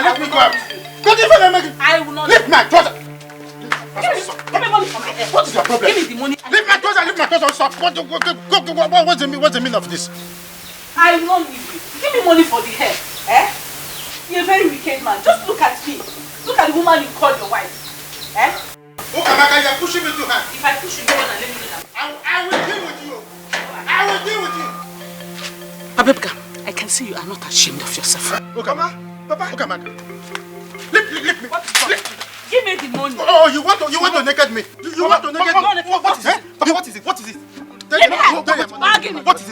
let me go out. Don't even make it. I will not. Leave my trouser. Give me money from my head. What is your problem? Give me the money. Leave my trouser, leave my trouser. Stop. What's the meaning of this? I will not leave you. Give me money for the hair. Eh? You're a very wicked man. Just look at me. Look at the woman you call your wife. Eh? Oh, Amaka, you're pushing me too hard. If I push you, go on and let me do that. I will deal with you. I will deal with you. Abebka, I can see you are not ashamed of yourself. Okay, Mama. Papa. Okay, Amaka. Leave me. Give me the money. Oh, you want to naked me? You want to naked me? What is it? Papa, what is it? What is it?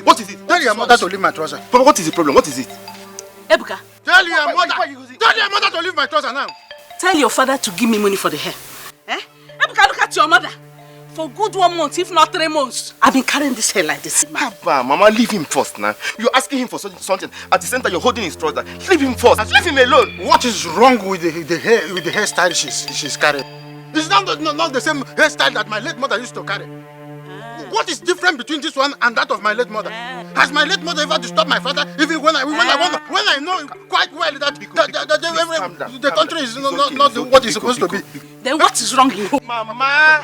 What is it? Tell your mother to leave my trouser. Papa, what is the problem? What is it? Ebuka. Tell your mother to leave my trouser now. Tell your father to give me money for the hair. Eh? Ebuka, look at your mother. For good 1 month, if not 3 months, I've been carrying this hair like this. Papa, Mama, leave him first now. You're asking him for something. At the center, you're holding his trouser. Leave him first. Leave him alone. What is wrong with the hairstyle she's carrying? It's not the same hairstyle that my late mother used to carry. What is different between this one and that of my late mother? Has my late mother ever disturbed my father? Even when I know quite well that the country is not what it's supposed to be. Then what is wrong in home? Mama,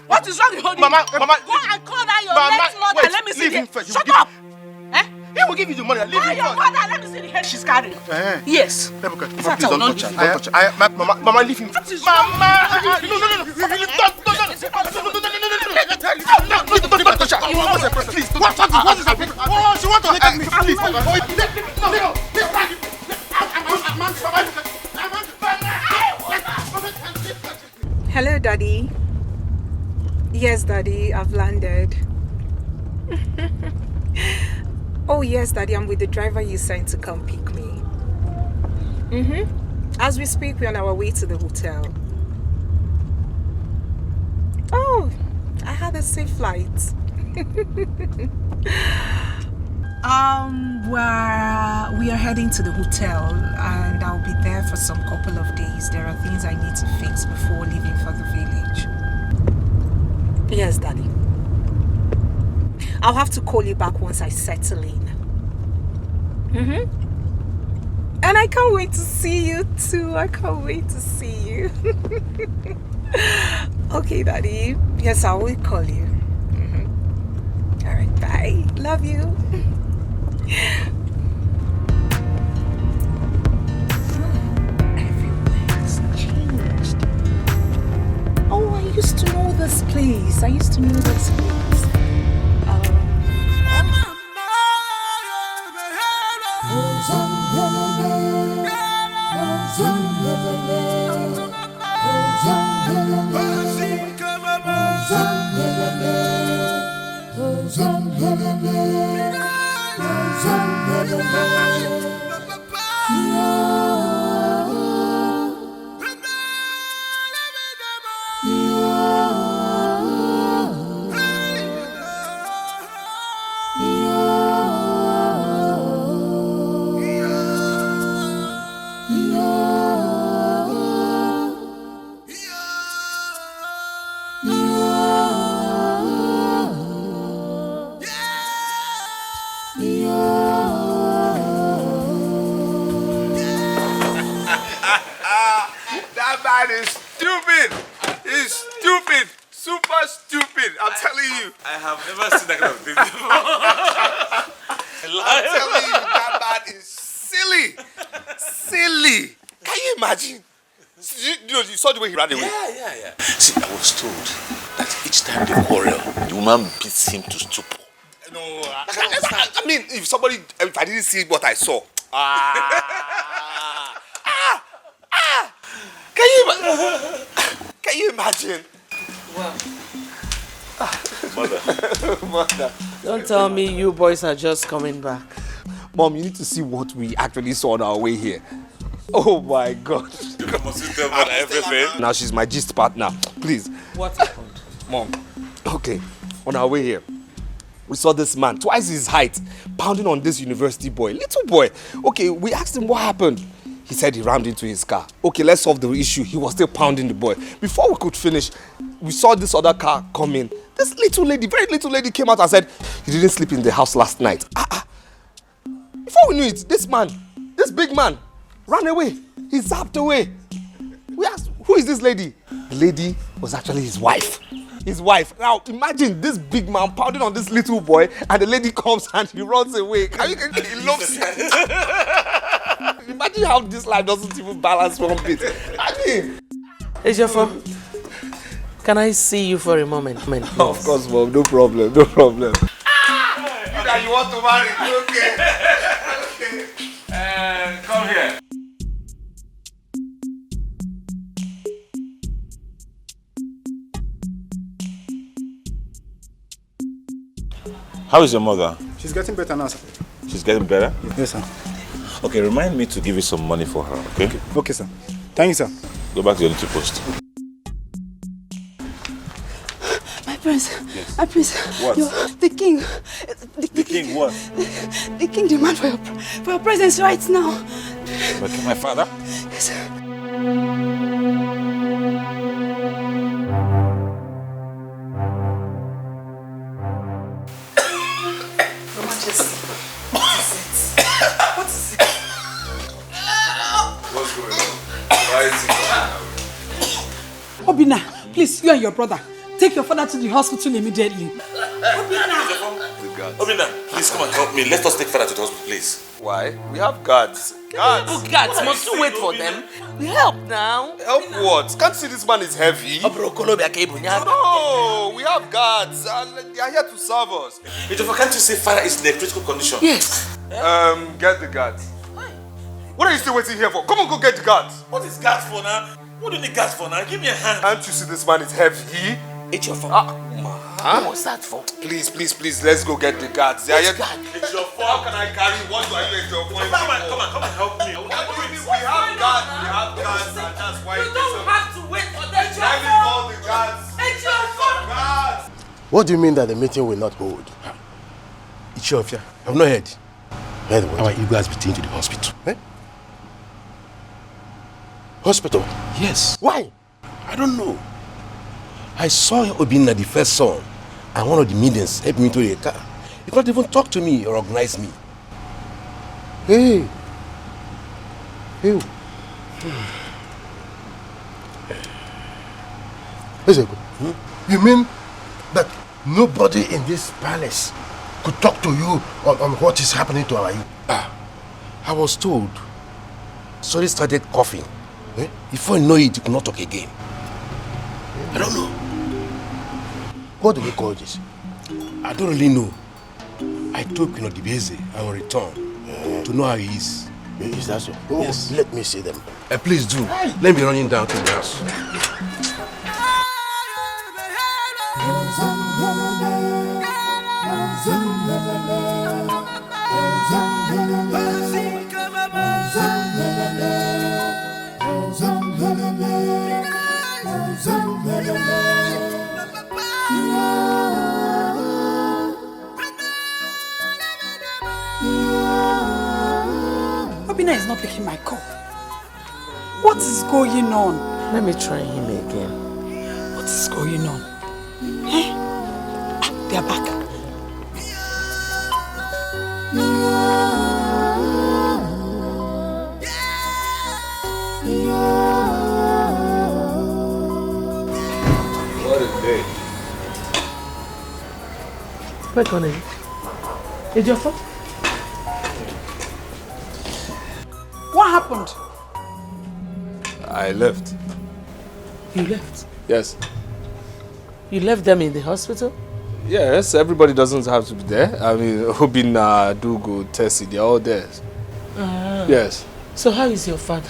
what is wrong in home? Mama, go and call down your late mother. Wait, let me see leave him it. first. Shut up. He will give you the money. Leave him Your first. mother, let me see the hair she's carrying. Yes. Please Fact, don't touch her. Don't touch her. Mama, leave him. Mama, please. What is happening? Oh, she wants to naked me. Please. Hello, Daddy. Yes, Daddy, I've landed. Oh, yes, Daddy, I'm with the driver you sent to come pick me. As we speak, we're on our way to the hotel. Oh, I had a safe flight. We are heading to the hotel and I'll be there for some couple of days. There are things I need to fix before leaving for the village. Yes, Daddy. I'll have to call you back once I settle in. And I can't wait to see you too. I can't wait to see you. Okay, Daddy. Yes, I will call you. Alright, bye. Love you. Everywhere's changed. Oh, I used to know this place. That man is stupid. He's stupid. Super stupid. I'm telling you. I have never seen that kind of thing before. I'm telling you, that man is silly. Silly. Can you imagine? You saw the way he ran away. Yeah. See, I was told that each time they quarrel, the woman beats him to stupor. No, I mean, if I didn't see what I saw. Can you imagine? Wow. Mother. Don't tell me you boys are just coming back. Mom, you need to see what we actually saw on our way here. Oh my God. Must you tell Mother everything? Now she's my gist partner. Please. What happened? Mom. Okay. On our way here, we saw this man, twice his height, pounding on this university boy. Little boy. Okay, we asked him what happened. He said he rammed into his car. Okay, let's solve the issue. He was still pounding the boy. Before we could finish, we saw this other car come in. This little lady, very little lady came out and said, he didn't sleep in the house last night. Before we knew it, this man, this big man, ran away. He zapped away. We asked, who is this lady? The lady was actually his wife. His wife. Now imagine this big man pounding on this little boy, and the lady comes and he runs away. Can you he loves it? Imagine how this life doesn't even balance one bit. I mean, Hey, Jaffa, can I see you for a moment? of course, mom. No problem. No problem. You want to marry? Okay. Okay. Come here. How is your mother? She's getting better now, sir. She's getting better? Yes, sir. Okay, remind me to give you some money for her, okay? Okay, sir. Thank you, sir. Go back to your little post. My prince, Yes. my prince. What? The king. The king what? The king demands for your presence right now. But my father? Yes, sir. Obina, please, you and your brother, take your father to the hospital immediately. Obina, please come and help me. Let us take father to the hospital, please. Why? We have guards. Guards. Oh, God, must you wait for them? We help now. Help what? Can't you see this man is heavy? No, we have guards. They are here to serve us. Can't you say father is in a critical condition? Yes. Get the guards. What are you still waiting here for? Come on, go get the guards. What is gas for now? What do you need gas for now? Give me a hand. Can't you see this man is heavy? It's your fault. Huh? What's that for? Please, let's go get the guards. They are here. It's your fault. How can I carry? What do I do at your point? Come and help me. What do you mean? We have guards, and that's why You don't have to wait for them. Let me call the guards. It's your fault. Guards. What do you mean that the meeting will not hold? Ichiofia, I've not heard. Heard what? Our Igbo has been taken to the hospital. Eh? Hospital? Yes. Why? I don't know. I saw Obinna, the first son, and one of the maidens helped me to a car. He could not even talk to me or recognize me. Hey. Hey. You mean that nobody in this palace could talk to you on what is happening to our youth? I was told. So he started coughing. Before you know it, he could not talk again. I don't know. What do we call this? I don't really know. I told Queen Odibeze I will return to know how he is. Is that so? Yes. Let me see them. Please do. Let me running down to the house. Obina is not picking my call. What is going on? Let me try him again. What is going on? Eh? They are back. What a day. Wait on it. It's your fault. What happened? I left. You left? Yes. You left them in the hospital? Yes, everybody doesn't have to be there. I mean, Obinna, Dugu, Tessie, they're all there. Yes. So how is your father?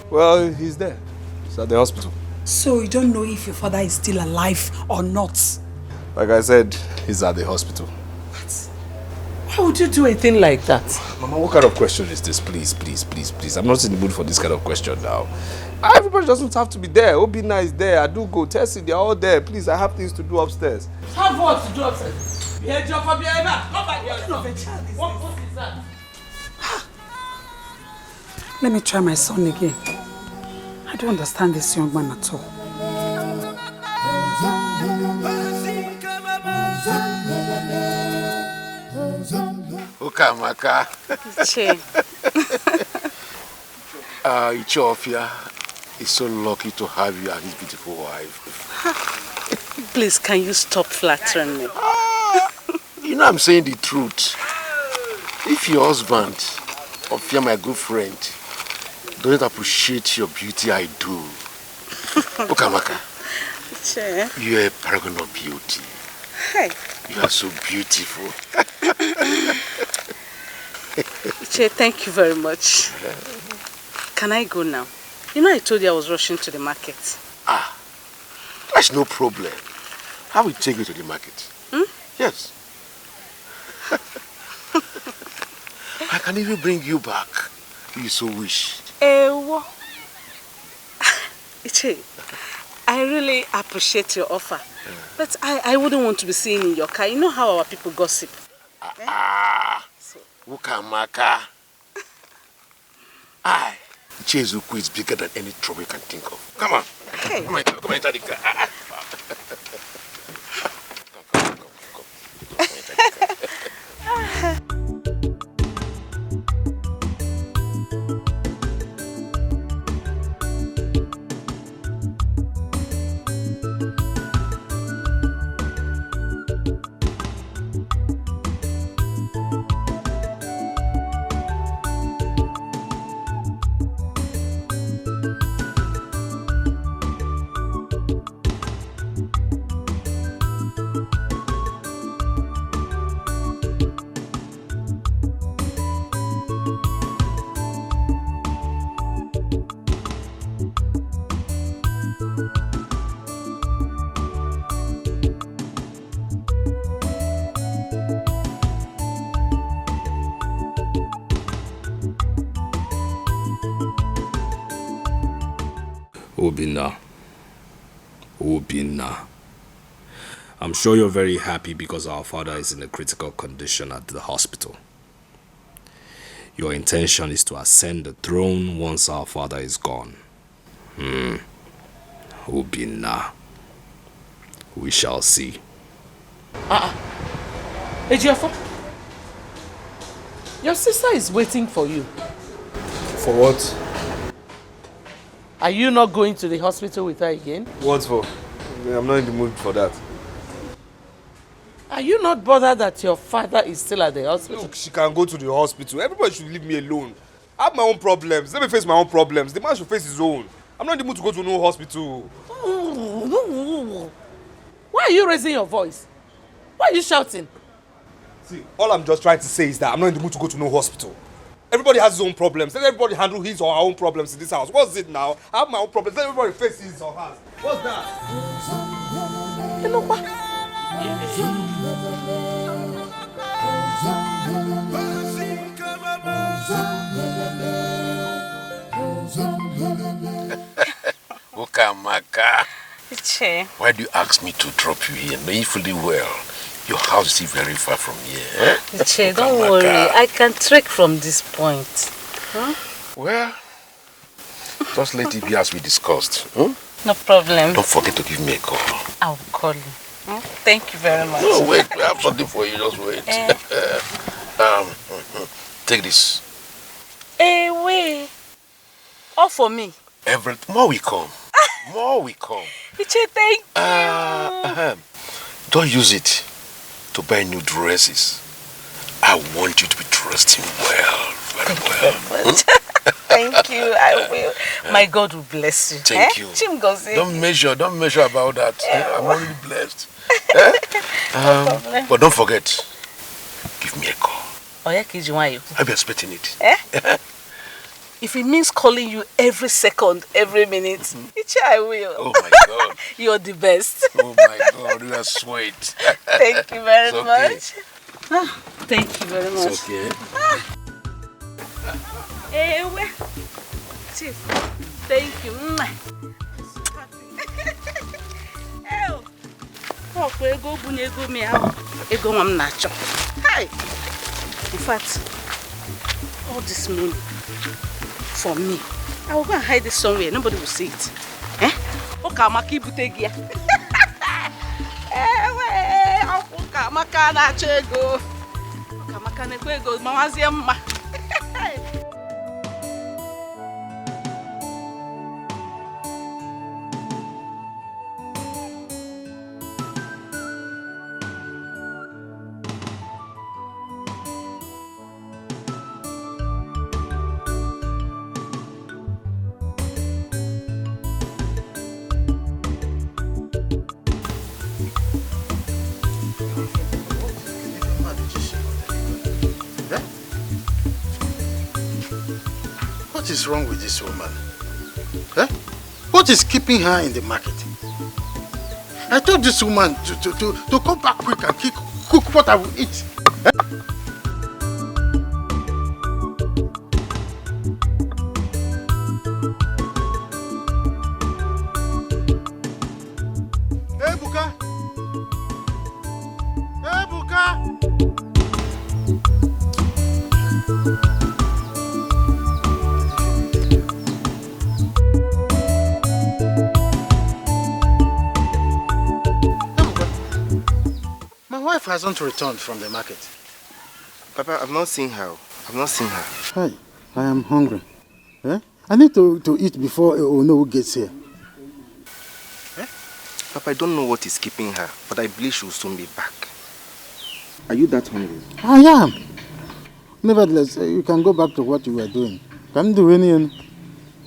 Well, he's there. He's at the hospital. So you don't know if your father is still alive or not? Like I said, he's at the hospital. Why would you do a thing like that? Mama, what kind of question is this? Please. I'm not in the mood for this kind of question now. Everybody doesn't have to be there. Obinna is there. Adugo, Tessie, they're all there. Please, I have things to do upstairs. Have what to do upstairs? Behavior for behavior. Come back here. What is that? Let me try my son again. I don't understand this young man at all. Ukamaka. Che. Ichofia is so lucky to have you as his beautiful wife. Please, can you stop flattering me? You know I'm saying the truth. If your husband, Ofia, my good friend, doesn't appreciate your beauty, I do. Okamaka, you're a paragon of beauty. Hey. You are so beautiful. Che, thank you very much. Can I go now? You know I told you I was rushing to the market. Ah, that's no problem. I will take you to the market. Hmm? Yes. I can even bring you back if you so wish. Ewo. Iche, I really appreciate your offer. But I wouldn't want to be seen in your car. You know how our people gossip. Ukamaka. Aye. Chezuku is bigger than any trouble you can think of. Come on. Hey. Come on, enter the car. Obina. I'm sure you're very happy because our father is in a critical condition at the hospital. Your intention is to ascend the throne once our father is gone. Obina. We shall see. Ejiofo, your sister is waiting for you. For what? Are you not going to the hospital with her again? What for? I'm not in the mood for that. Are you not bothered that your father is still at the hospital? Look, she can go to the hospital. Everybody should leave me alone. I have my own problems. Let me face my own problems. The man should face his own. I'm not in the mood to go to no hospital. Why are you raising your voice? Why are you shouting? See, all I'm just trying to say is that I'm not in the mood to go to no hospital. Everybody has his own problems. Let everybody handle his or her own problems in this house. What's it now? I have my own problems. Let everybody face his or hers. What's that? You know what? Ukamaka. Iche. Why do you ask me to drop you here? Knowing fully well your house is still very far from here. Eh? Iche, don't worry. I can trek from this point. Huh? Well, just let it be as we discussed. No problem. Don't forget to give me a call. I'll call you. Thank you very much. No, wait. I have something for you. Just wait. Take this. Hey, wait. All for me. More will come. More will come. Iche, thank you. Don't use it to buy new dresses. I want you to be dressed in well. Very well. Very much. Thank you. I will. My God will bless you. Thank you. Don't measure about that. I'm already blessed. No but don't forget, give me a call. I'll be expecting it. If it means calling you every second, every minute, I will. Oh my God. You're the best. Oh my God, you are sweet. Thank you very okay. much. Thank you very much. It's okay. Chief, thank you. In fact, all this money for me, I will go and hide it somewhere. Nobody will see it. Okamaka ibutegia. Okamaka na chego. Okamaka na kwego mawazie mma. is wrong with this woman? Eh? What is keeping her in the market? I told this woman to come back quick and cook what I will eat. Eh? Hey, Buka! Hey, Buka! My wife hasn't returned from the market. Papa, I've not seen her. Hi, I am hungry. Eh? I need to eat before Ono gets here. Eh? Papa, I don't know what is keeping her, but I believe she will soon be back. Are you that hungry? I am. Nevertheless, you can go back to what you were doing. Can't do anything.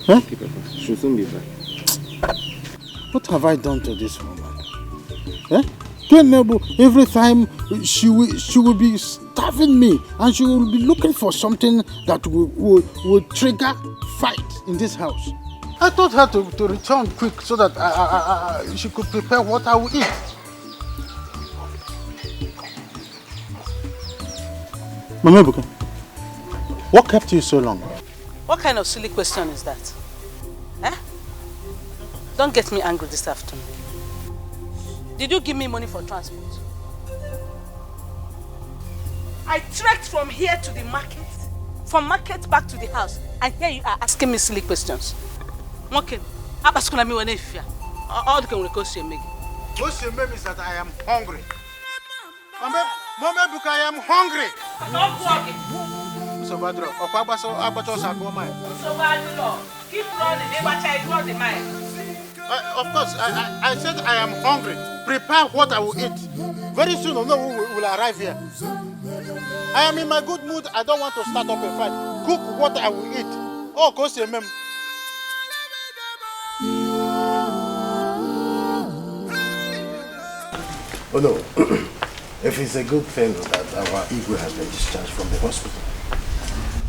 Huh? Okay, Papa. She will soon be back. What have I done to this woman? Eh? Every time she will be starving me, and she will be looking for something that will trigger fight in this house. I told her to return quick so that she could prepare what I will eat. Mama Buka, what kept you so long? What kind of silly question is that? Eh? Don't get me angry this afternoon. Did you give me money for transport? I trekked from here to the market, from market back to the house, and here you are asking me silly questions. Okay, all the can record me. What you mean is that I am hungry. Mama Buka, I am hungry. So Badro, keep running, the mind. Of course, I said I am hungry. Prepare what I will eat. Very soon, no one will arrive here. I am in my good mood. I don't want to start up a fight. Cook what I will eat. Oh, go say, ma'am. Oh no. If it's a good thing that our Igwe has been discharged from the hospital.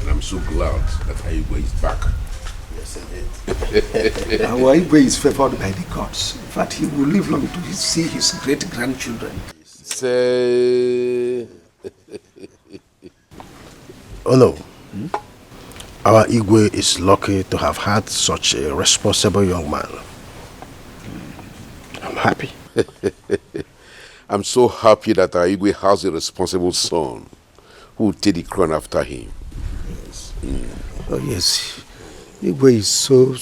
And I'm so glad that Igwe is back. Yes, indeed. Our Igwe is favored by the gods. In fact, he will live long to see his great-grandchildren. Say... Oh no. Our Igwe is lucky to have had such a responsible young man. I'm happy. I'm so happy that our Igwe has a responsible son who will take the crown after him. Yes. Oh yes. Igwe is so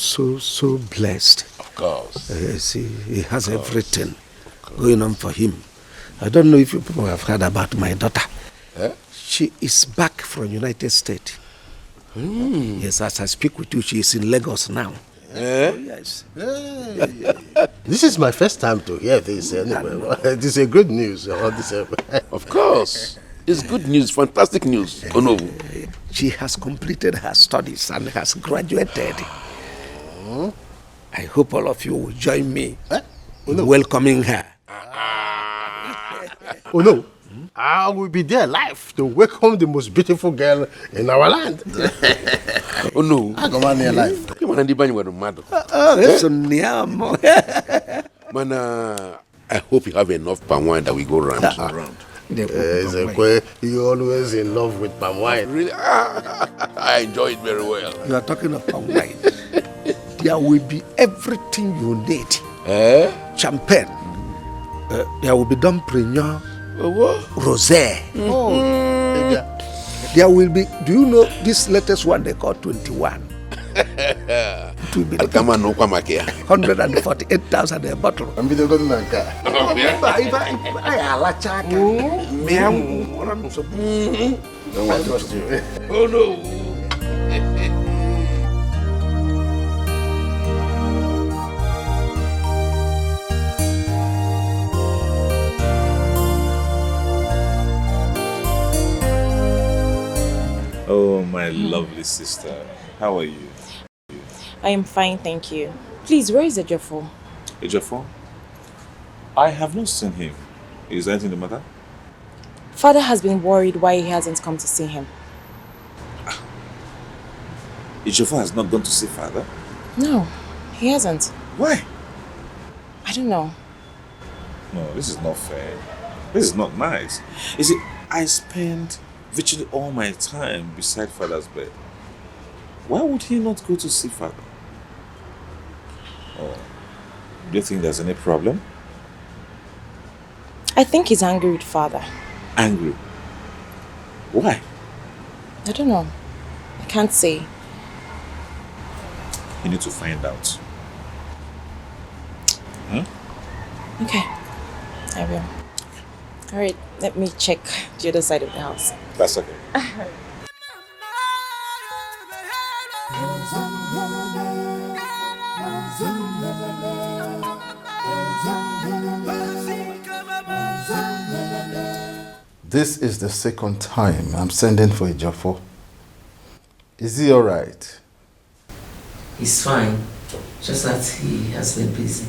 blessed. Of course. Yes, he has everything going on for him. I don't know if you people have heard about my daughter. Eh? She is back from United States. Yes, as I speak with you, she is in Lagos now. Eh? Oh, yes. This is my first time to hear this anyway. This is good news. Of course. It's good news, fantastic news. She has completed her studies and has graduated. I hope all of you will join me in welcoming her. Oh no, I will be there live to welcome the most beautiful girl in our land. Oh no. I go on here live. Man, I hope you have enough palm wine that we go round. You're always in love with palm wine. Really? I enjoy it very well. You are talking of palm wine. There will be everything you need. Champagne. There will be Dom Perignon. Rosé. There will be, do you know this latest one they call 21? It will be 148,000 a bottle. I'm going to go I trust you. Oh no. Oh, my lovely sister. How are you? I am fine, thank you. Please, where is Ejiofor? Ejiofor? I have not seen him. Is anything the matter? Father has been worried why he hasn't come to see him. Ejiofor has not gone to see father? No, he hasn't. Why? I don't know. No, this is not fair. This is not nice. You see, I spend virtually all my time beside father's bed. Why would he not go to see father? Oh, do you think there's any problem? I think he's angry with father. Angry? Why? I don't know. I can't say. You need to find out. Okay, I will. Alright, let me check the other side of the house. That's okay. This is the second time I'm sending for Ejiofor. Is he alright? He's fine, just that he has been busy.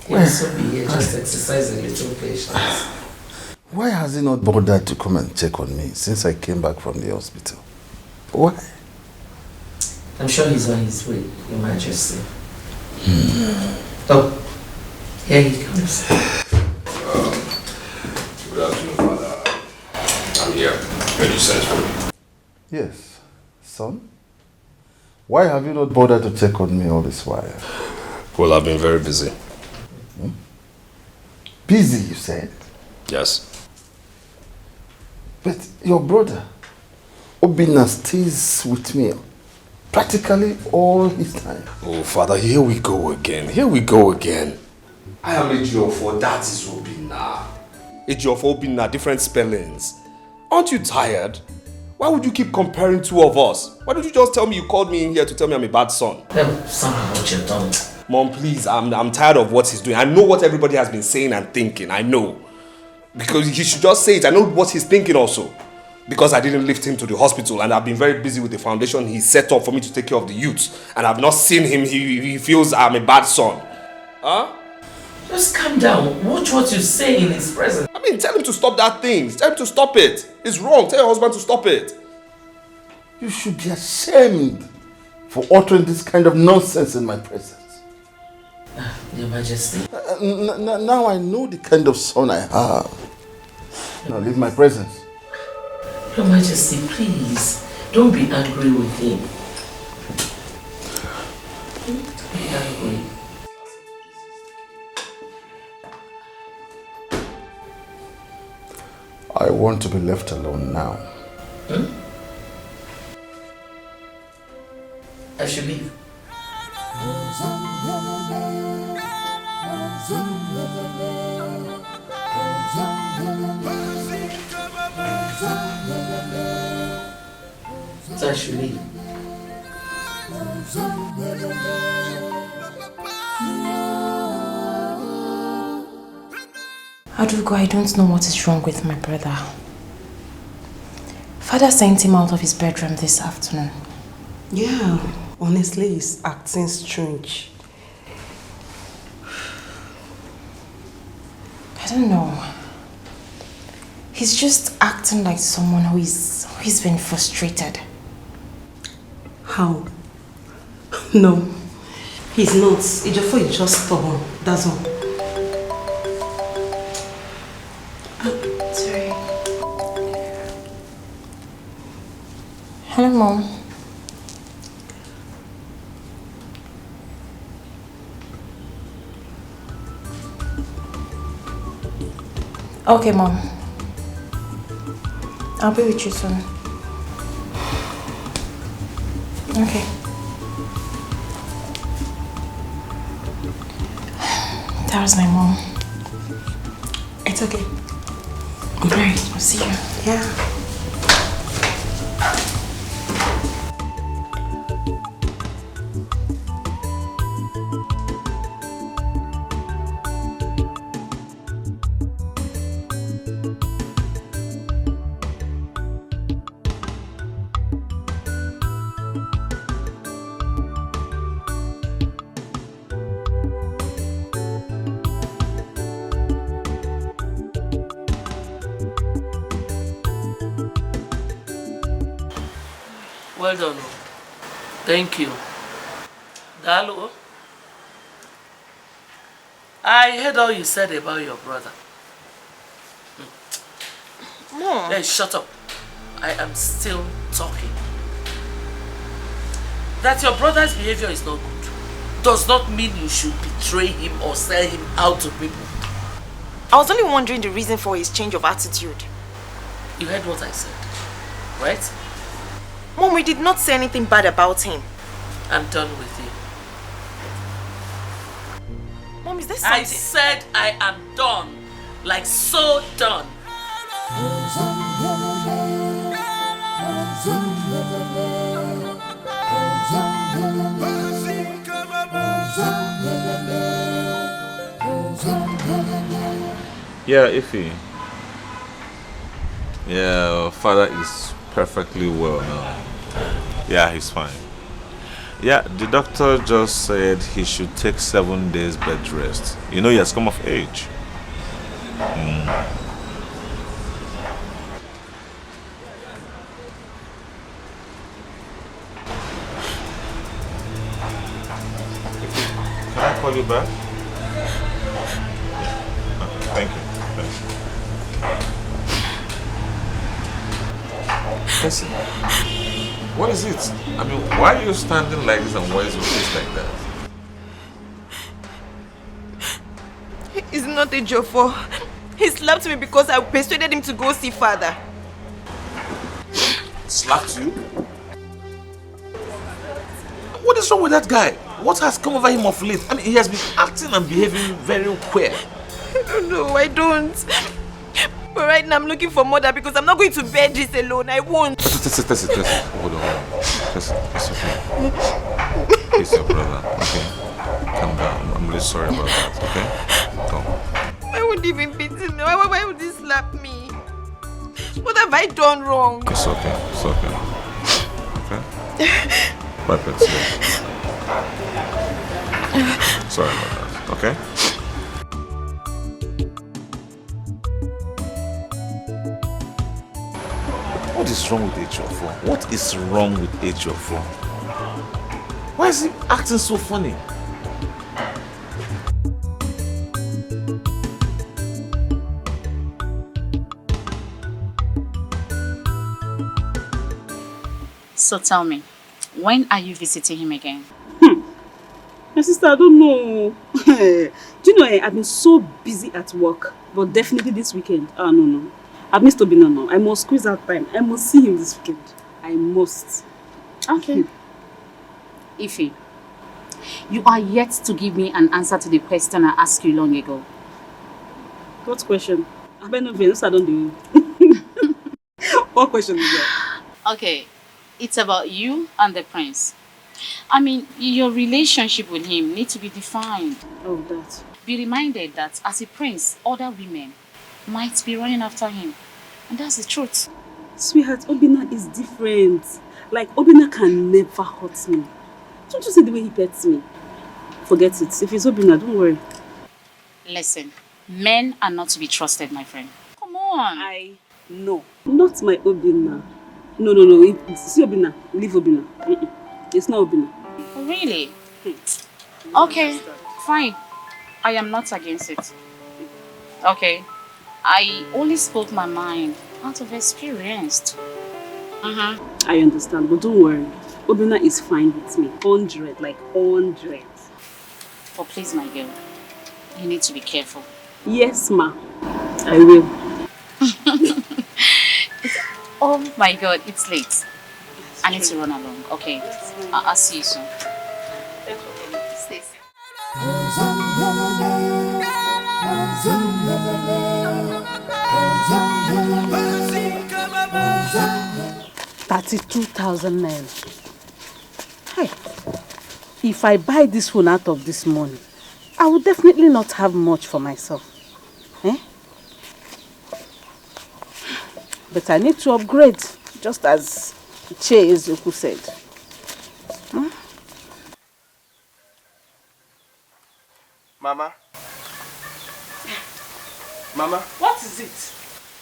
He'll also be here, just exercise a little patience. Why has he not bothered to come and check on me since I came back from the hospital? Why? I'm sure he's on his way, Your Majesty. Oh, here he comes. Good afternoon, Father. I'm here. Can you send for me? Yes. Son? Why have you not bothered to check on me all this while? Well, I've been very busy. Busy, you said? Yes. But your brother, Obinna, stays with me practically all his time. Oh, Father, here we go again. Here we go again. I am Ejiofor, that is Obinna. Ejiofor, Obinna, different spellings. Aren't you tired? Why would you keep comparing two of us? Why don't you just tell me you called me in here to tell me I'm a bad son? Somehow what you've done. Mom, please, I'm tired of what he's doing. I know what everybody has been saying and thinking. I know. Because he should just say it. I know what he's thinking also. Because I didn't lift him to the hospital and I've been very busy with the foundation he set up for me to take care of the youth. And I've not seen him. He feels I'm a bad son. Huh? Just calm down. Watch what you say in his presence. I mean, tell him to stop that thing. Tell him to stop it. It's wrong. Tell your husband to stop it. You should be ashamed for uttering this kind of nonsense in my presence. Your Majesty. Now I know the kind of son I have. Now leave my presence. Your Majesty, please, don't be angry with him. Don't be angry. I want to be left alone now. I should leave. So I should leave. Adugo, I don't know what is wrong with my brother. Father sent him out of his bedroom this afternoon. Yeah, honestly, he's acting strange. I don't know. He's just acting like someone who's been frustrated. How? No, he's not. Ejiofor is just stubborn, that's all. Sorry. Hello, Mom. Okay, Mom. I'll be with you soon. Okay. That was my mom. It's okay. Alright, I'll see you. Yeah. Well done. Thank you. Dalo, I heard all you said about your brother. Mom. Hey, shut up. I am still talking. That your brother's behavior is not good does not mean you should betray him or sell him out to people. I was only wondering the reason for his change of attitude. You heard what I said, right? Mom, we did not say anything bad about him. I'm done with you. Mom, is there something? I said I am done. Like so done. Yeah, Ify. Yeah, father is perfectly well now. Yeah, he's fine. Yeah, the doctor just said he should take 7 days bed rest. You know, he has come of age. Can I call you back? Thank you. Listen, what is it? I mean, why are you standing like this and why is your face like that? It's not a joke for. He slapped me because I persuaded him to go see father. Slapped you? What is wrong with that guy? What has come over him of late? I mean, he has been acting and behaving very queer. I don't know, I don't. But right now I'm looking for mother because I'm not going to bear this alone. I won't. Listen. Hold on. Listen, it's okay. He's your brother, okay? Calm down. I'm really sorry about that, okay? Come. Why would he even beat me? Why would he slap me? What have I done wrong? It's okay. Okay? Wipe it. Sorry about that, okay? What is wrong with Ejiofor? What is wrong with Ejiofor? Why is he acting so funny? So tell me, when are you visiting him again? My sister, I don't know. Do you know, I've been so busy at work, but definitely this weekend. No. I've missed Obina now. I must squeeze out time. I must see him this weekend. I must. Okay. Ify, you are yet to give me an answer to the question I asked you long ago. What question? I don't know. I don't do. What question is that? Okay, it's about you and the prince. I mean, your relationship with him needs to be defined. Oh, that. Be reminded that as a prince, other women might be running after him. And that's the truth. Sweetheart, Obina is different. Like, Obina can never hurt me. Don't you see the way he pets me? Forget it. If it's Obina, don't worry. Listen, men are not to be trusted, my friend. Come on. No. Not my Obina. No. It's Obina. Leave Obina. It's not Obina. Really? Okay, fine. I am not against it. Okay. I only spoke my mind out of experience. I understand, but don't worry. Obina is fine with me. 100, like 100. But please, my girl, you need to be careful. Yes, ma. I will. Oh my God, it's late. I need to run along. Okay, I'll see you soon. Stay safe. 32,000 naira. Hey, if I buy this phone out of this money, I will definitely not have much for myself. But I need to upgrade, just as Che Ezoku said. Mama? What is it?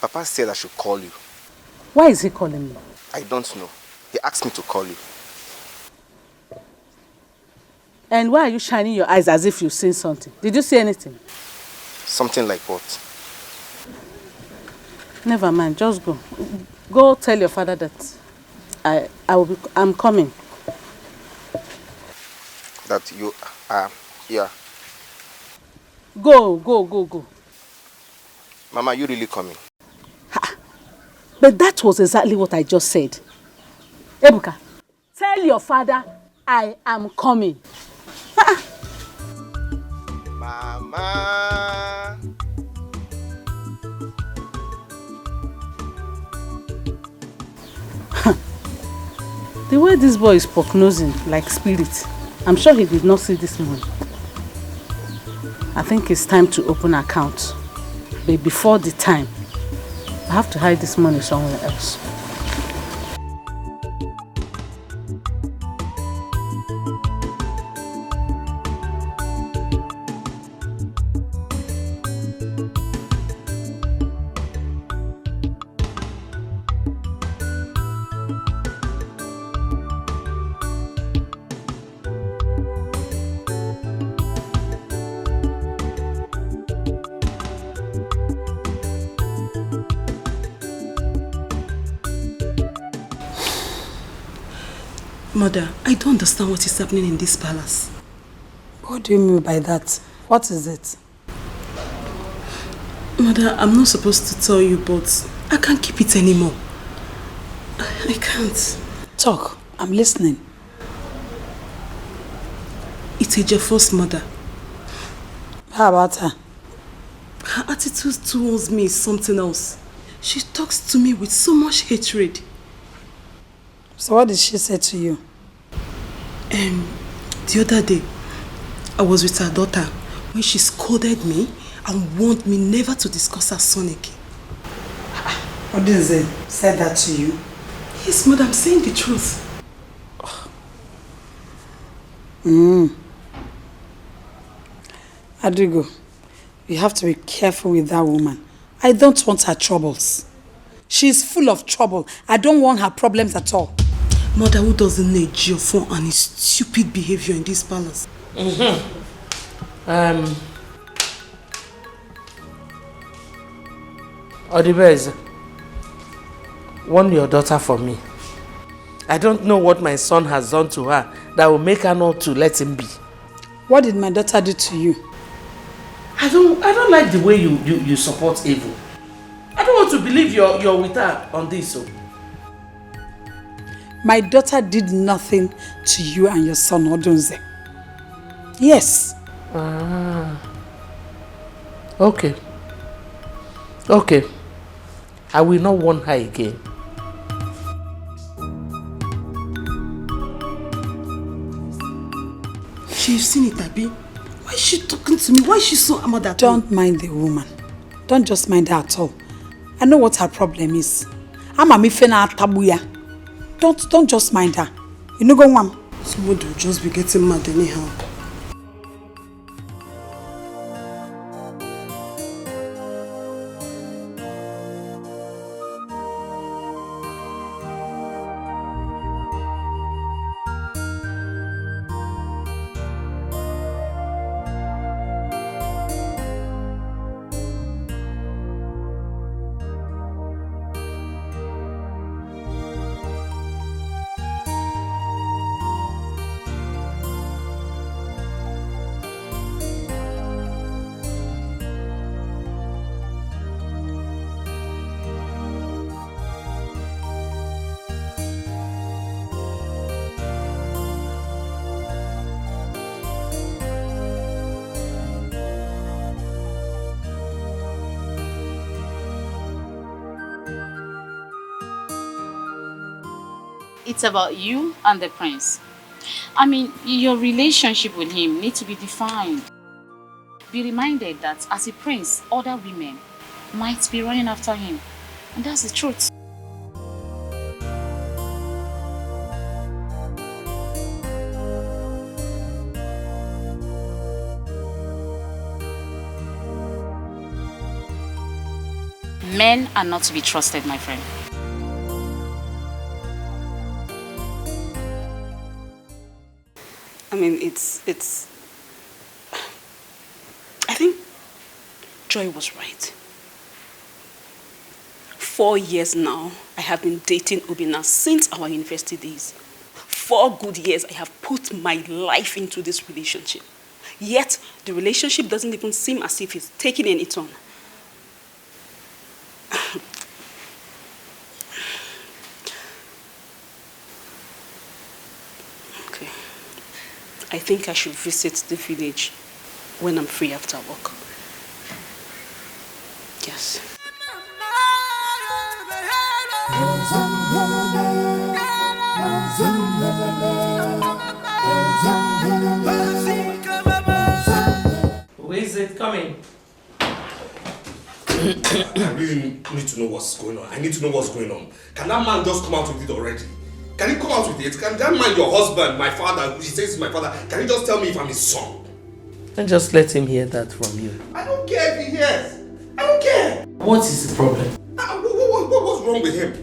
Papa said I should call you. Why is he calling me? I don't know. He asked me to call you. And why are you shining your eyes as if you've seen something? Did you see anything? Something like what? Never mind, just go. Go tell your father that I'm coming. That you are here. Go. Mama, you really coming? But that was exactly what I just said. Ebuka, tell your father I am coming. Mama. The way this boy is prognosing like spirit, I'm sure he did not see this money. I think it's time to open an account. But before the time, I have to hide this money somewhere else. Mother, I don't understand what is happening in this palace. What do you mean by that? What is it? Mother, I'm not supposed to tell you, but I can't keep it anymore. I can't. Talk. I'm listening. It's Ejiofor's mother. How about her? Her attitude towards me is something else. She talks to me with so much hatred. So what did she say to you? The other day, I was with her daughter when she scolded me and warned me never to discuss her son again. What did they say that to you? Yes, Mother, I'm saying the truth. Adigo, you have to be careful with that woman. I don't want her troubles. She's full of trouble. I don't want her problems at all. Mother, who doesn't know Ejiofor and his stupid behavior in this palace? Odibeze, warn your daughter for me. I don't know what my son has done to her that will make her not to let him be. What did my daughter do to you? I don't like the way you support evil. I don't want to believe you're with her on this. So. My daughter did nothing to you and your son, Odunze. Yes. Okay. Okay. I will not warn her again. She's seen it, Abi. Why is she talking to me? Why is she so mad at me? Don't mind the woman. Don't just mind her at all. I know what her problem is. I'm a mifena tabuya. Don't just mind her. You know, go on. Somebody will just be getting mad anyhow. It's about you and the prince. I mean, your relationship with him needs to be defined. Be reminded that as a prince, other women might be running after him. And that's the truth. Men are not to be trusted, my friend. mean, I think Joy was right. 4 years now, I have been dating Obinna since our university days. 4 good years I have put my life into this relationship. Yet, the relationship doesn't even seem as if it's taking any turn. Okay. I think I should visit the village when I'm free after work. Yes. Who is it coming? I really need to know what's going on. I need to know what's going on. Can that man just come out with it already? Can he come out with it? Can that man, your husband, my father, he says he's my father, can he just tell me if I'm his son? And just let him hear that from you. I don't care if he hears. I don't care. What is the problem? What's wrong with him?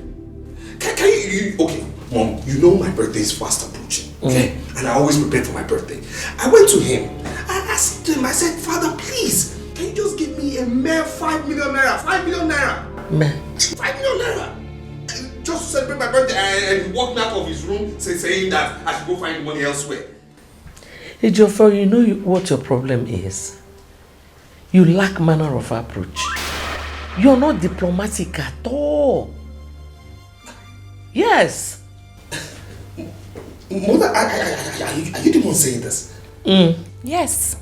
Can you okay, Mom, you know my birthday is fast approaching, okay? And I always prepare for my birthday. I went to him. I asked him, I said, Father, please, can you just give me a mere 5 million naira? 5 million naira. Man. 5 million naira. Just to celebrate my birthday, and he walked me out of his room saying that I should go find money elsewhere. Hey, Geoffrey, you know what your problem is? You lack manner of approach. You're not diplomatic at all. Yes. Mother, are you the one saying this? Yes,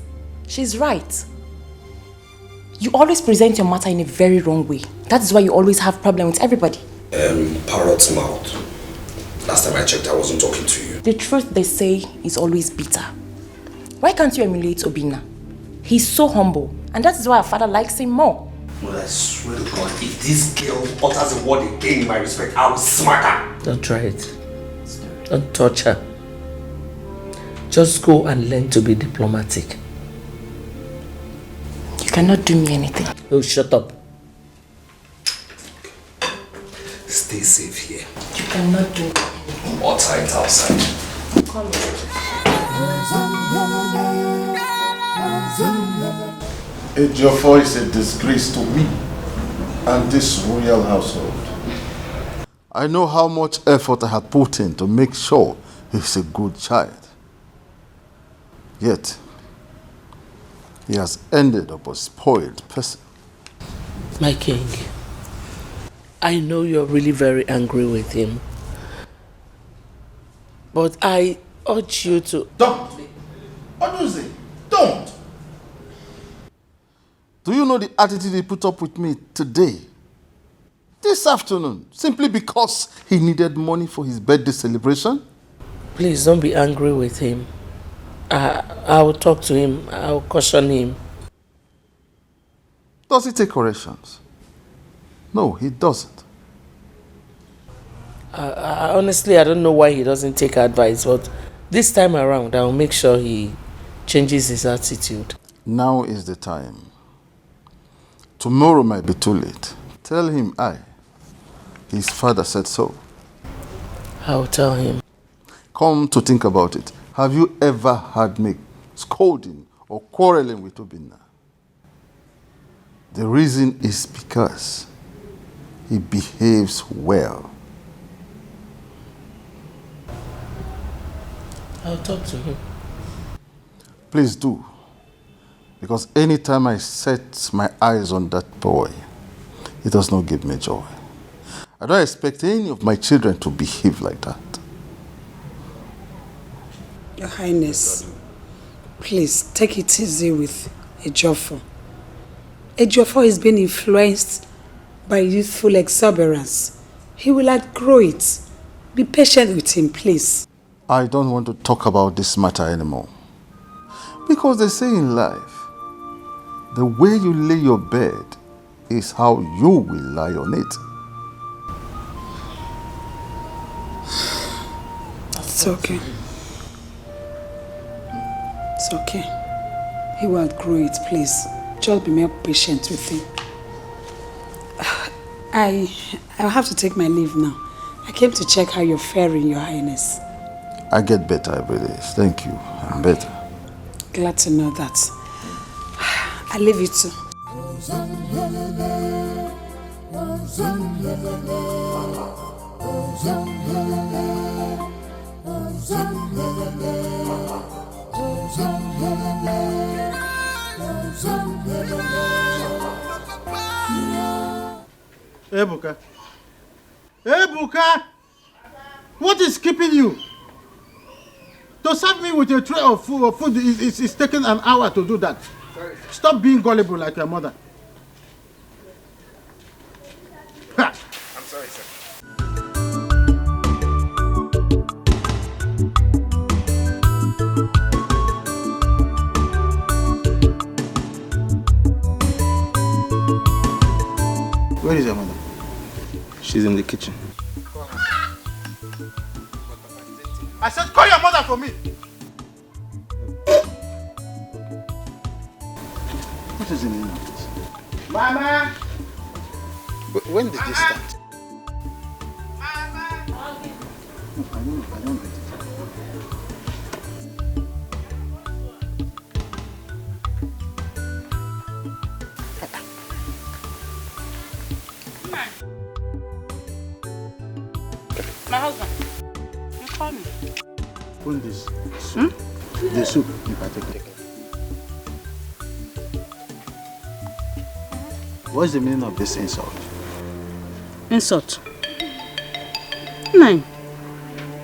she's right. You always present your matter in a very wrong way. That is why you always have problems with everybody. Parrot's mouth. Last time I checked, I wasn't talking to you. The truth they say is always bitter. Why can't you emulate Obinna? He's so humble, and that is why our father likes him more. Well, I swear to God, if this girl utters a word again in my respect, I will smack her. Don't try it. Don't touch her. Just go and learn to be diplomatic. You cannot do me anything. Oh, shut up. Stay safe here. You cannot do anything. More tight outside. Come Ejiofor is a disgrace to me and this royal household. I know how much effort I had put in to make sure he's a good child. Yet, he has ended up a spoiled person. My king, I know you're really very angry with him. But I urge you to... Don't! Oduze, don't! Do you know the attitude he put up with me today? This afternoon, simply because he needed money for his birthday celebration? Please don't be angry with him. I will talk to him. I will caution him. Does he take corrections? No, he doesn't. Honestly, I don't know why he doesn't take advice, but this time around, I will make sure he changes his attitude. Now is the time. Tomorrow might be too late. Tell him his father said so. I'll tell him. Come to think about it. Have you ever heard me scolding or quarreling with Obinna? The reason is because he behaves well. I'll talk to him. Please do. Because anytime I set my eyes on that boy, it does not give me joy. I don't expect any of my children to behave like that. Your Highness, please take it easy with Ejiofor. Ejiofor is being influenced by youthful exuberance. He will outgrow it. Be patient with him, please. I don't want to talk about this matter anymore. Because they say in life, the way you lay your bed is how you will lie on it. It's okay. It's okay. He will outgrow it, please. Just be more patient with him. I'll have to take my leave now. I came to check how you're faring, Your Highness. I get better every day. Thank you. I'm better. Glad to know that. I leave you too. Ebuka. Ebuka! What is keeping you? To serve me with a tray of food is taking an hour to do that. Sorry. Stop being gullible like your mother. I'm sorry, sir. Where is your mother? She's in the kitchen. I said call your mother for me. What is the meaning of this? Mama! When did this start? Mama! I don't get it. My husband, you call me. Open this soup. The soup in particular. What's the meaning of this insult? Insult? Nine.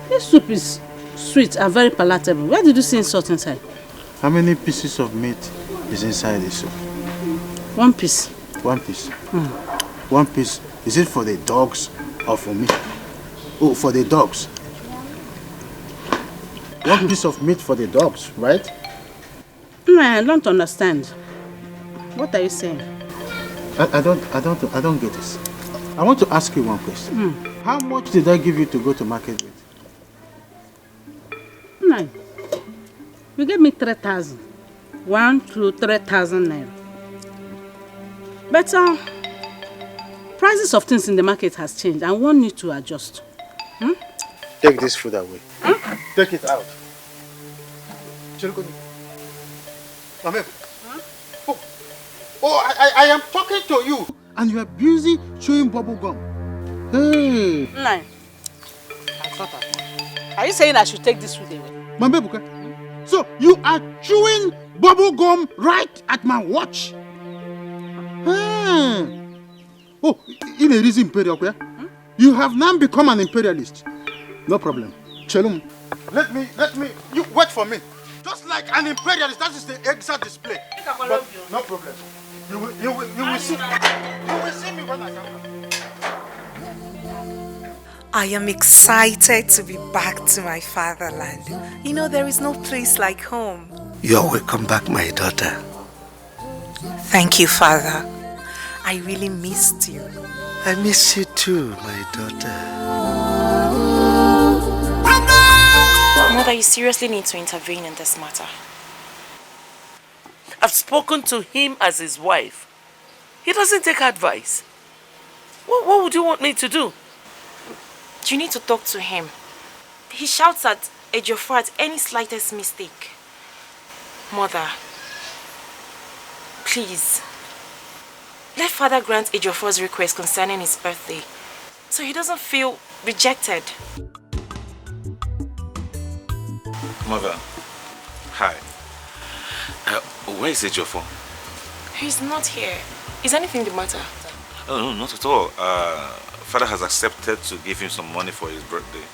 This soup is sweet and very palatable. Where did you see insult inside? How many pieces of meat is inside the soup? 1 piece. 1 piece. 1 piece. Is it for the dogs or for me? Oh, for the dogs. 1 piece of meat for the dogs, right? No, I don't understand. What are you saying? I don't get this. I want to ask you one question. How much did I give you to go to market with? 9. You gave me 3,000. 1 to 3,000 naira. But prices of things in the market has changed and one need to adjust. Take this food away. Take it out. I am talking to you and you are busy chewing bubble gum. Hey. Nine. Are you saying I should take this food away? Mamebuka, so you are chewing bubble gum right at my watch? Oh, in a reason imperial, you have now become an imperialist. No problem. Chelum, let me, you wait for me. Just like an imperialist, that is the exact display. But no problem. You will see. You will see me when I come back. I am excited to be back to my fatherland. You know, there is no place like home. You're welcome back, my daughter. Thank you, Father. I really missed you. I miss you too, my daughter. Mother, you seriously need to intervene in this matter. I've spoken to him as his wife. He doesn't take advice. What would you want me to do? You need to talk to him. He shouts at Ejiofor at any slightest mistake. Mother, please, let Father grant Ejiofor's request concerning his birthday, so he doesn't feel rejected. Mother, hi. Where is Ejiofor? He's not here. Is anything the matter? Oh, no, not at all. Father has accepted to give him some money for his birthday.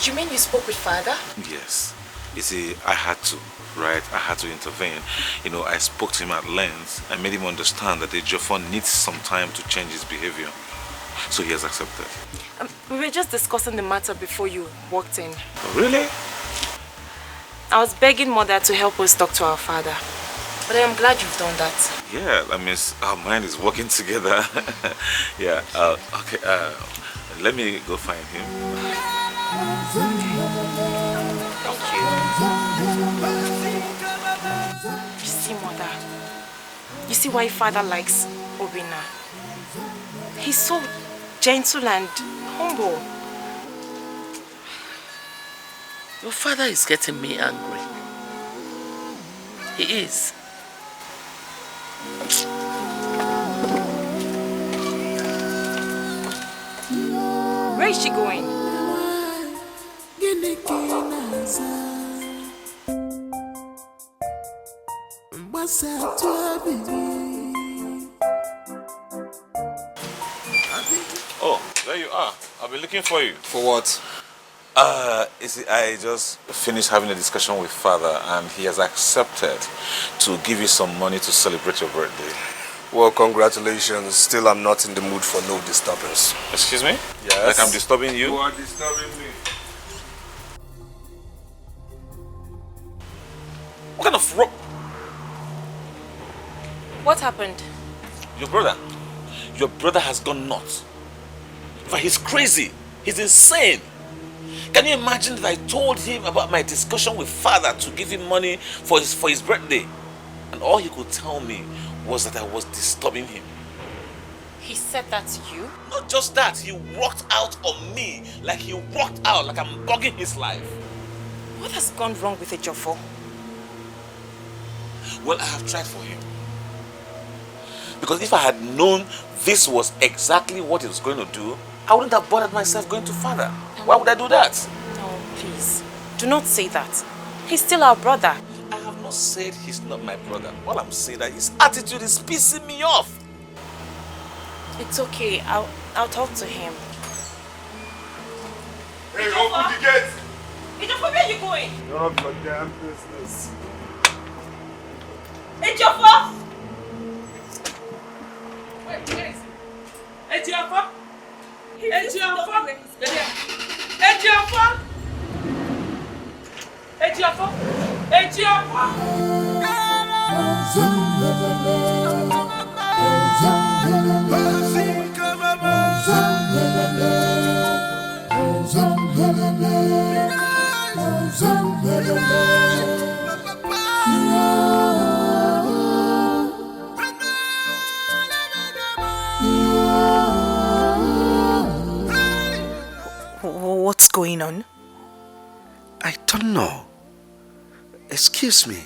You mean you spoke with Father? Yes. You see, I had to, right? I had to intervene. You know, I spoke to him at length. I made him understand that Ejiofor needs some time to change his behavior. So he has accepted. We were just discussing the matter before you walked in. Oh, really? I was begging Mother to help us talk to our father. But I am glad you've done that. Yeah, that means our mind is working together. Yeah, okay, let me go find him. You see, Mother, you see why Father likes Obina. He's so gentle and humble. Your father is getting me angry. He is. Where is she going? Oh, there you are. I've been looking for you. For what? You see, I just finished having a discussion with father and he has accepted to give you some money to celebrate your birthday. Well, congratulations. Still, I'm not in the mood for no disturbance. Excuse me? Yes? Like I'm disturbing you? You are disturbing me. What kind of What happened? Your brother has gone nuts. In fact, he's crazy. He's insane. Can you imagine that I told him about my discussion with father to give him money for his birthday? And all he could tell me was that I was disturbing him. He said that to you? Not just that, he walked out on me like I'm bugging his life. What has gone wrong with Ejiofor? Well, I have tried for him. Because if I had known this was exactly what he was going to do, I wouldn't have bothered myself going to father. Why would I do that? No, please. Do not say that. He's still our brother. I have not said he's not my brother. All I'm saying that his attitude is pissing me off. It's okay. I'll talk to him. Hey, open the gate! Ejiofor, where are you going? None of your damn business. Ejiofor! Wait, where is he? Ejiofor! Ejiofor! Ejiofor! Ejiofor! Ejiofor! What's going on? I don't know. Excuse me.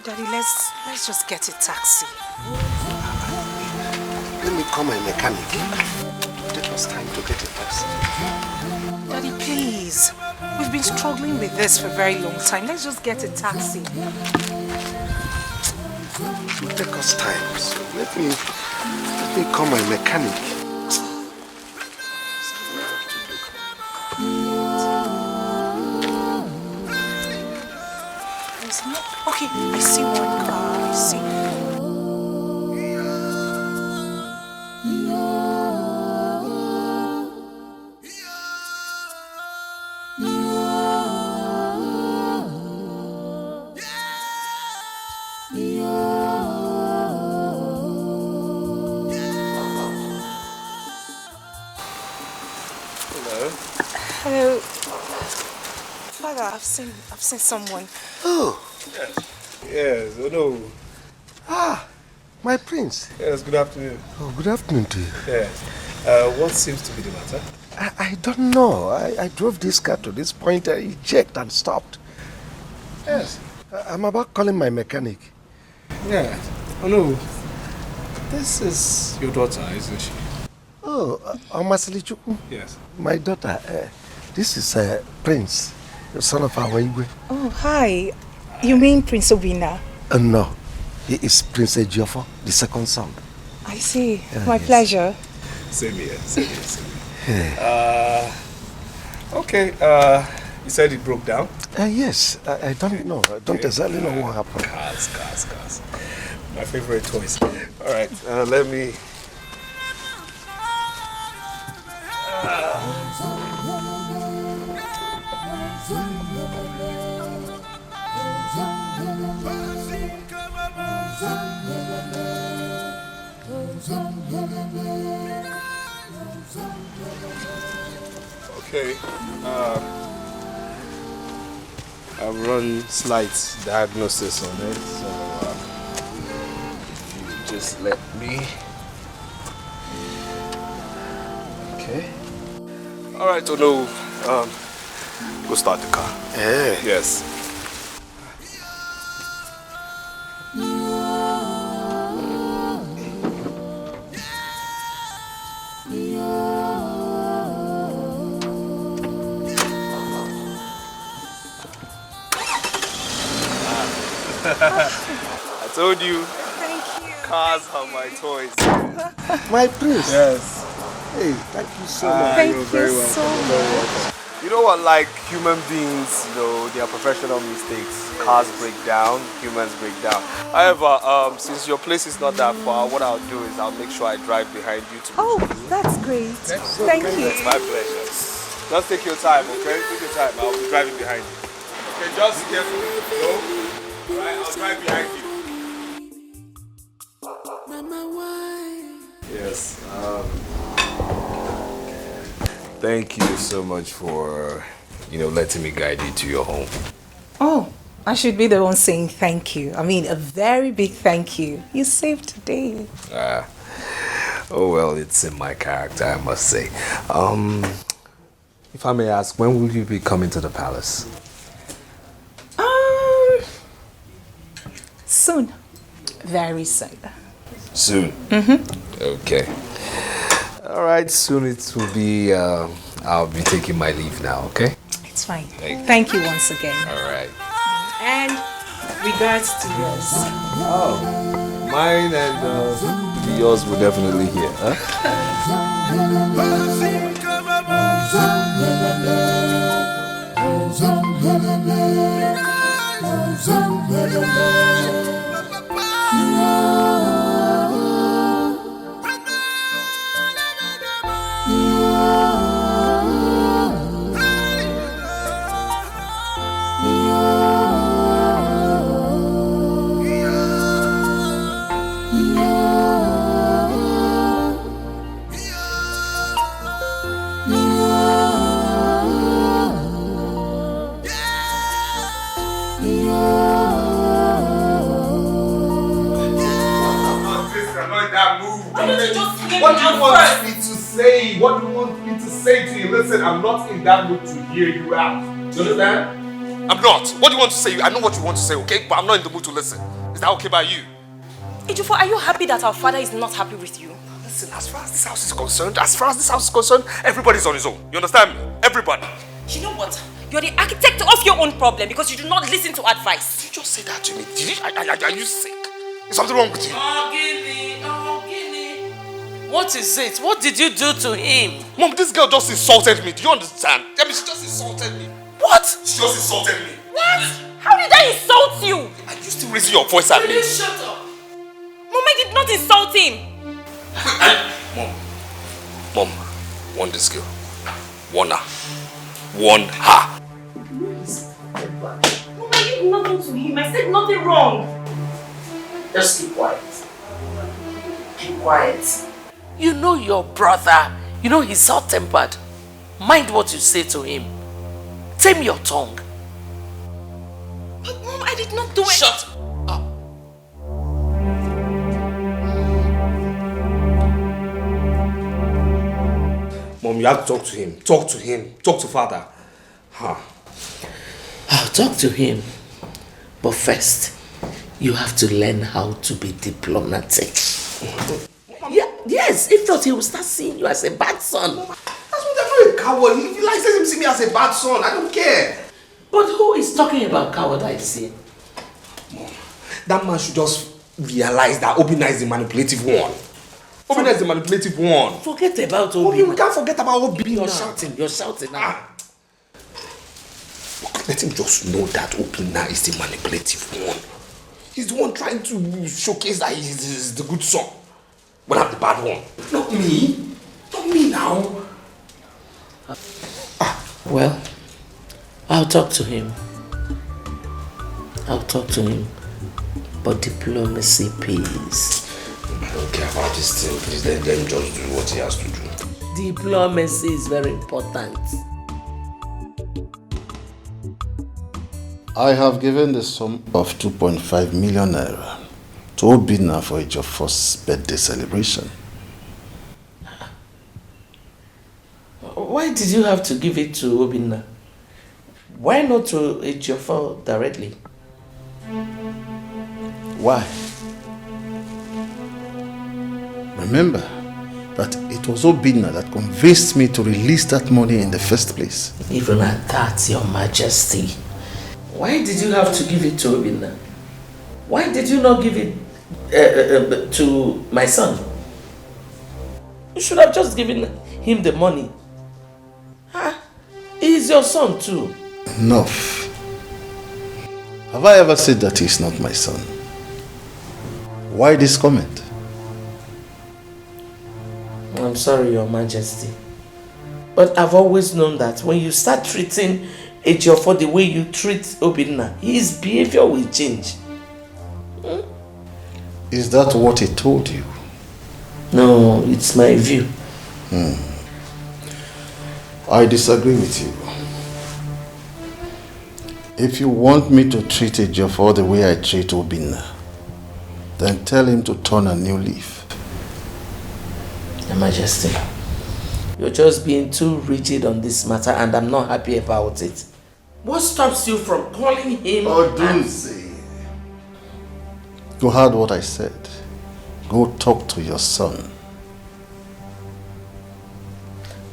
Daddy, let's just get a taxi. Let me call my mechanic. Take us time to get a taxi. Daddy, please. We've been struggling with this for a very long time. Let's just get a taxi. It will take us time, so let me call my mechanic. Okay, I see one car. I see. Hello. Father, I've seen someone. Oh. Yes, oh no. Ah, my prince. Yes, good afternoon. Oh, good afternoon to you. Yeah. What seems to be the matter? I don't know. I drove this car to this point, he checked and stopped. Yes. I'm about calling my mechanic. Yeah. Oh no. This is your daughter, isn't she? Oh, Omasilichukwu? Yes. My daughter. This is Prince, the son of Awaiwe. Oh, hi. You mean Prince Obina? No, he is Prince Ejiofor, the second son. I see. My yes. pleasure. Same here. Yeah. Okay. You said it broke down? Yes. I don't know. I don't exactly know what happened. Cars. My favorite toys. All right. Let me. Okay. I've run slight diagnosis on it, so if you just let me. Okay. All right, so no. Go start the car. Yeah. Yes. I told you. Thank you. Cars are my toys. My prince. Yes. Hey, thank you so much. Thank You're you very welcome. so You're very much. welcome. You know what, like human beings, you know, they are professional mistakes. Cars break down, humans break down. However, since your place is not that far, what I'll do is I'll make sure I drive behind you to. Oh, that's great. Thank you. It's my pleasure. Just take your time, okay? Take your time. I'll be driving behind you. Okay, just carefully. Go. Alright, I'll drive behind you. Yes. Thank you so much for, letting me guide you to your home. Oh, I should be the one saying thank you. I mean, a very big thank you. You saved today. Oh well, it's in my character, I must say. If I may ask, when will you be coming to the palace? Soon. Very soon. Soon? Okay. All right, soon it will be, I'll be taking my leave now, okay? It's fine. Thank you. Thank you once again. All right. And regards to yours. Oh, mine and yours will definitely hear, huh? What do you want me to say? What do you want me to say to you? Listen, I'm not in that mood to hear you out. Do you understand? I'm not. What do you want to say? I know what you want to say, okay? But I'm not in the mood to listen. Is that okay by you? Ejiofor, are you happy that our father is not happy with you? Listen, as far as this house is concerned, everybody's on his own. You understand me? Everybody. You know what? You're the architect of your own problem because you do not listen to advice. Did you just say that to me? Are you sick? Is something wrong with you? What is it? What did you do to him? Mom, this girl just insulted me. Do you understand? I mean, she just insulted me. What? She just insulted me. What? How did I insult you? Are you still raising your voice at me? Shut up. Mom, I did not insult him. Mom, warn this girl. Warn her. Warn her. Mom, I did nothing to him. I said nothing wrong. Just keep quiet. Keep quiet. You know your brother. You know he's hot-tempered. Mind what you say to him. Tame your tongue. But Mom, I did not do it. Shut up. Mom, you have to talk to him. Talk to him. Talk to father. Huh. I'll talk to him. But first, you have to learn how to be diplomatic. Yeah, yes, if not, he will start seeing you as a bad son. That's what I'm not a coward. If he likes him see me as a bad son, I don't care. But who is talking about cowardice here? Mom, that man should just realize that Obinna is the manipulative one. Obinna is the manipulative one. Forget about Obinna. We can't forget about Obinna. You're shouting now. Let him just know that Obinna is the manipulative one. He's the one trying to showcase that he's the good son. But I'm the bad one. Not me. Not me now. Well, I'll talk to him. But diplomacy pays. don't care about this thing. Please let them just do what he has to do. Diplomacy is very important. I have given the sum of 2.5 million naira to Obinna for Ejiofor's birthday celebration. Why did you have to give it to Obinna? Why not to Ejiofor directly? Why? Remember that it was Obinna that convinced me to release that money in the first place. Even at that, Your Majesty. Why did you have to give it to Obinna? Why did you not give it to my son? You should have just given him the money. Huh? He's your son too. Enough. Have I ever said that he's not my son? Why this comment? I'm sorry, Your Majesty. But I've always known that when you start treating Ejiofor the way you treat Obinna, his behavior will change. Is that what he told you? No, it's my view. I disagree with you. If you want me to treat Ejiofor the way I treat Obinna, then tell him to turn a new leaf. Your Majesty, you're just being too rigid on this matter and I'm not happy about it. What stops you from calling him? Odunsi. You heard what I said. Go talk to your son.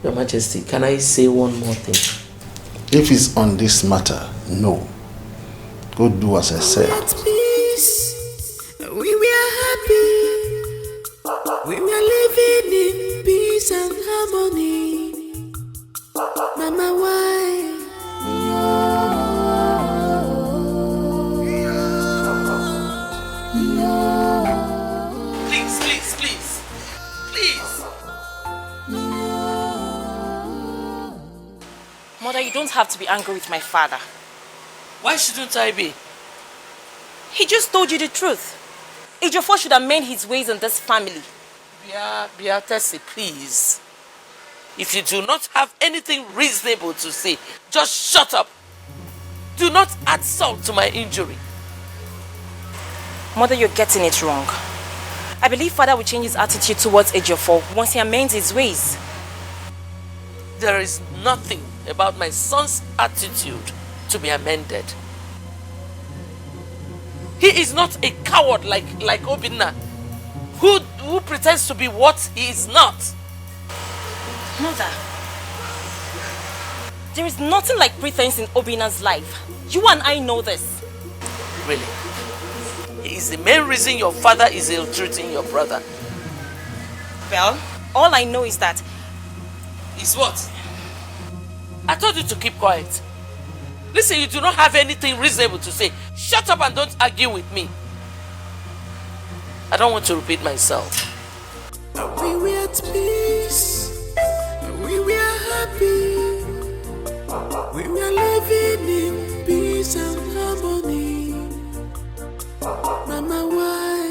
Your Majesty, can I say one more thing? If it's on this matter, no. Go do as I said. At peace, we were happy. We were living in peace and harmony. Mama, why? Please. Mother, you don't have to be angry with my father. Why shouldn't I be? He just told you the truth. Ejiofor should amend his ways in this family. Tessie, please. If you do not have anything reasonable to say, just shut up. Do not add salt to my injury. Mother, you're getting it wrong. I believe father will change his attitude towards Ejiofor once he amends his ways. There is nothing about my son's attitude to be amended. He is not a coward like Obinna, who pretends to be what he is not. Mother, there is nothing like pretense in Obinna's life. You and I know this. Really? He is the main reason your father is ill-treating your brother. Well, all I know is that... Is what? I told you to keep quiet. Listen, you do not have anything reasonable to say. Shut up and don't argue with me. I don't want to repeat myself. We were at peace. We were happy. We were living in peace and harmony. Mama, why?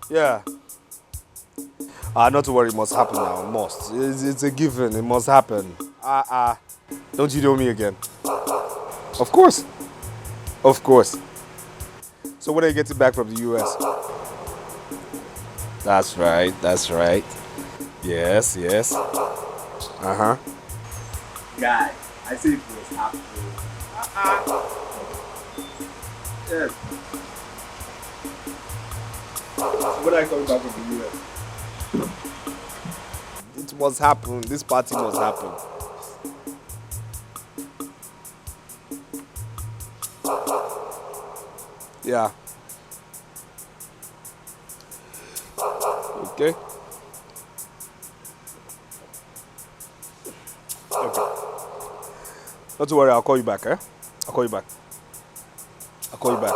Yeah. Not to worry, it must happen now. It must. It's a given. It must happen. Don't you know me again? Of course. Of course. So when are you getting back from the US? That's right. That's right. Yes, yes. Uh-huh. Guy, I said it was happening. Yes. When are you coming back from the US? It must happen. This party must happen. Yeah. Okay. Okay. Not to worry, I'll call you back, eh? I'll call you back. I'll call you back.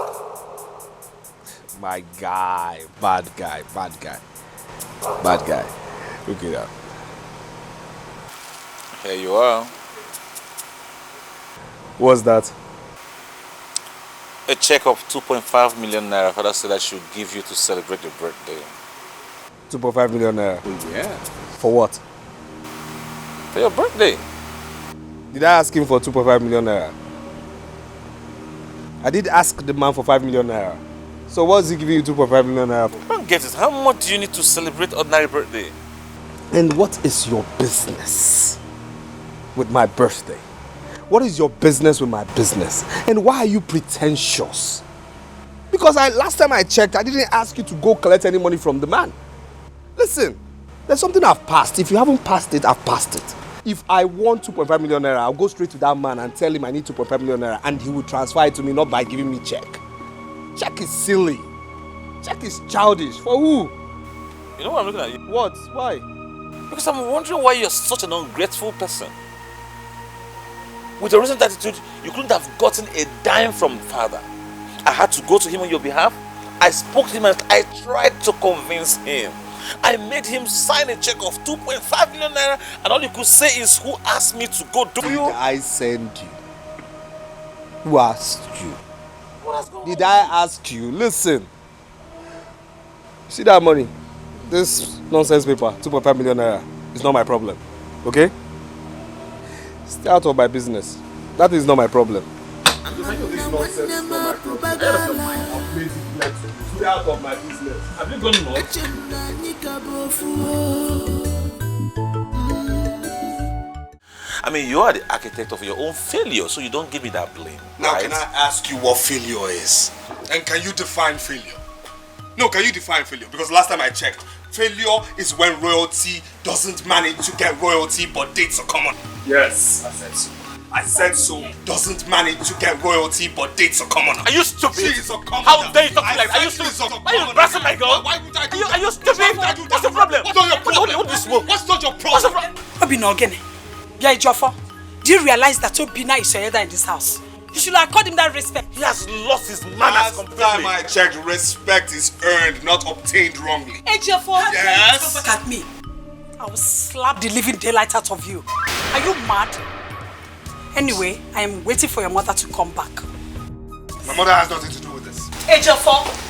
My guy. Bad guy. Bad guy. Bad guy. Look at that. Here you are. What's that? a check of 2.5 million naira father said I should give you to celebrate your birthday. 2.5 million naira? Oh, yeah. For what? For your birthday. Did I ask him for 2.5 million naira? I did ask the man for 5 million naira. So what's he giving you 2.5 million naira for? I don't get it. How much do you need to celebrate ordinary birthday? And what is your business with my birthday? What is your business with my business? And why are you pretentious? Because last time I checked, I didn't ask you to go collect any money from the man. Listen, there's something I've passed. If you haven't passed it, I've passed it. If I want 2.5 million naira, I'll go straight to that man and tell him I need 2.5 million naira and he will transfer it to me, not by giving me check. Check is silly. Check is childish. For who? You know what I'm looking at you? What? Why? Because I'm wondering why you're such an ungrateful person. With a recent attitude, you couldn't have gotten a dime from father. I had to go to him on your behalf. I spoke to him and I tried to convince him. I made him sign a check of 2.5 million naira and all you could say is, who asked me to go do you? Did I send you? Who asked you? Did I ask you? Listen. See that money? This nonsense paper, 2.5 million naira, is not my problem. Okay? Stay out of my business. That is not my problem. This nonsense is not my problem. I've made it flexible. Stay out of my business. Have you gone nuts? I mean, you are the architect of your own failure, so you don't give me that blame. Now, right? can I ask you what failure is? And can you define failure? No, can you define failure? Because last time I checked, failure is when royalty doesn't manage to get royalty but dates are common. Yes, I said so. I said so. Doesn't manage to get royalty but dates are common. Are you stupid? She is a commoner. How dare you talk like that? Are you stupid? Why are you embarrassing my girl? Why would I do that? Are you stupid? What's the problem? What's not your problem? What do you smoke? What's not your problem? What's the problem? Obina Ogene, yeah, Jofo, do you realize that Obina is your elder in this house? You should have called him that respect. He has lost his manners completely. Last time I checked, respect is earned, not obtained wrongly. Hey, Jofo, yes? come back at me. I will slap the living daylight out of you. Are you mad? Anyway, I am waiting for your mother to come back. My mother has nothing to do with this. Hey, Jofo.